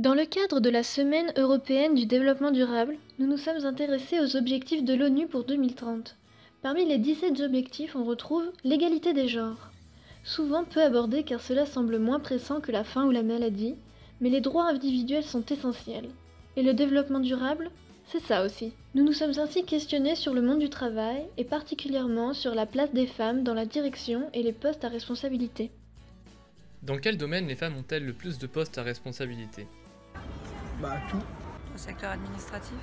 Dans le cadre de la Semaine européenne du développement durable, nous nous sommes intéressés aux objectifs de l'ONU pour 2030. Parmi les 17 objectifs, on retrouve l'égalité des genres. Souvent peu abordé car cela semble moins pressant que la faim ou la maladie, mais les droits individuels sont essentiels. Et le développement durable, c'est ça aussi. Nous nous sommes ainsi questionnés sur le monde du travail et particulièrement sur la place des femmes dans la direction et les postes à responsabilité. Dans quel domaine les femmes ont-elles le plus de postes à responsabilité? Tout. Au secteur administratif.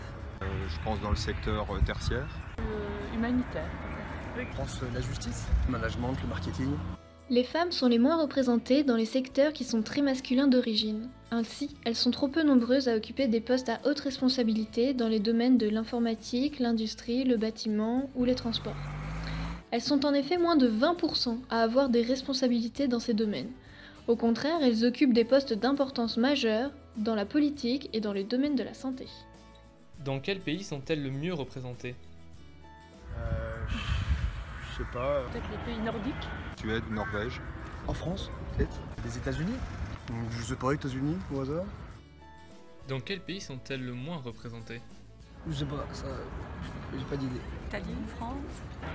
Je pense dans le secteur tertiaire. Humanitaire. Je pense la justice, le management, le marketing. Les femmes sont les moins représentées dans les secteurs qui sont très masculins d'origine. Ainsi, elles sont trop peu nombreuses à occuper des postes à haute responsabilité dans les domaines de l'informatique, l'industrie, le bâtiment ou les transports. Elles sont en effet moins de 20% à avoir des responsabilités dans ces domaines. Au contraire, elles occupent des postes d'importance majeure dans la politique et dans les domaines de la santé. Dans quel pays sont-elles le mieux représentées? Je sais pas. Peut-être les pays nordiques. Suède, Norvège. En France, peut-être. Les États-Unis. Je sais pas, États-Unis, au hasard. Dans quel pays sont-elles le moins représentées? Je sais pas, ça. J'ai pas d'idée. Italie, France.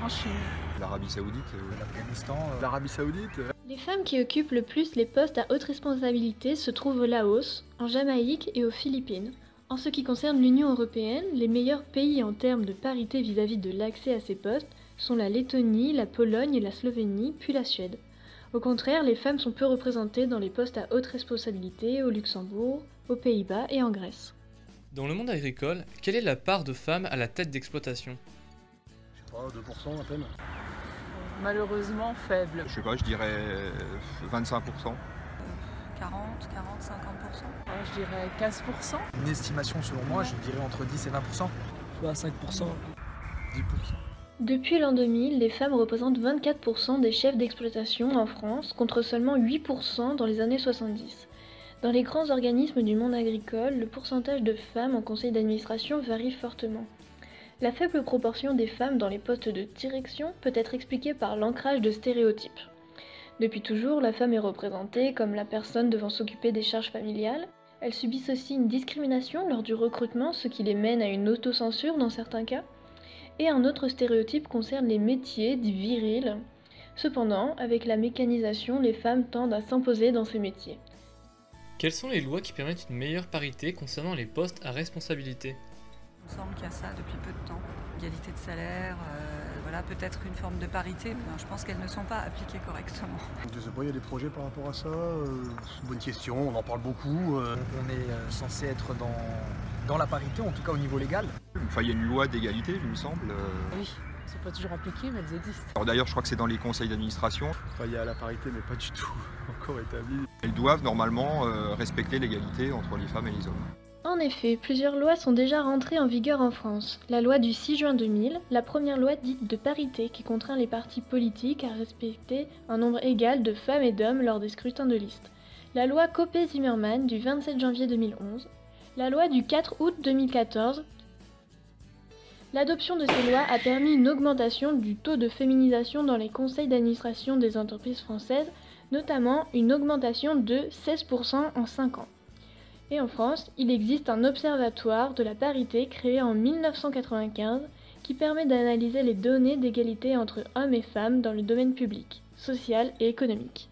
En Chine. L'Arabie Saoudite. L'Afghanistan, l'Arabie Saoudite. Les femmes qui occupent le plus les postes à haute responsabilité se trouvent au Laos, en Jamaïque et aux Philippines. En ce qui concerne l'Union européenne, les meilleurs pays en termes de parité vis-à-vis de l'accès à ces postes sont la Lettonie, la Pologne et la Slovénie, puis la Suède. Au contraire, les femmes sont peu représentées dans les postes à haute responsabilité au Luxembourg, aux Pays-Bas et en Grèce. Dans le monde agricole, quelle est la part de femmes à la tête d'exploitation? Je sais pas, 2% à peine. Malheureusement faible. Je sais pas, je dirais 25%. 40, 50%. Je dirais 15%. Une estimation selon moi, je dirais entre 10 et 20%. Je sais pas, 5%, 10%. Depuis l'an 2000, les femmes représentent 24% des chefs d'exploitation en France, contre seulement 8% dans les années 70. Dans les grands organismes du monde agricole, le pourcentage de femmes en conseil d'administration varie fortement. La faible proportion des femmes dans les postes de direction peut être expliquée par l'ancrage de stéréotypes. Depuis toujours, la femme est représentée comme la personne devant s'occuper des charges familiales. Elles subissent aussi une discrimination lors du recrutement, ce qui les mène à une autocensure dans certains cas. Et un autre stéréotype concerne les métiers dits virils. Cependant, avec la mécanisation, les femmes tendent à s'imposer dans ces métiers. Quelles sont les lois qui permettent une meilleure parité concernant les postes à responsabilité? Il me semble qu'il y a ça depuis peu de temps. Égalité de salaire, peut-être une forme de parité. Mais je pense qu'elles ne sont pas appliquées correctement. Je sais pas, il y a des projets par rapport à ça. C'est une bonne question, on en parle beaucoup. On est censé être dans la parité, en tout cas au niveau légal. Enfin, il y a une loi d'égalité, il me semble. Oui, c'est pas toujours appliqué, mais elles existent. Alors d'ailleurs, je crois que c'est dans les conseils d'administration. Enfin, il y a la parité, mais pas du tout encore établie. Elles doivent normalement respecter l'égalité entre les femmes et les hommes. En effet, plusieurs lois sont déjà rentrées en vigueur en France. La loi du 6 juin 2000, la première loi dite de parité qui contraint les partis politiques à respecter un nombre égal de femmes et d'hommes lors des scrutins de liste. La loi Copé-Zimmermann du 27 janvier 2011. La loi du 4 août 2014. L'adoption de ces lois a permis une augmentation du taux de féminisation dans les conseils d'administration des entreprises françaises, notamment une augmentation de 16% en 5 ans. Et en France, il existe un observatoire de la parité créé en 1995 qui permet d'analyser les données d'égalité entre hommes et femmes dans le domaine public, social et économique.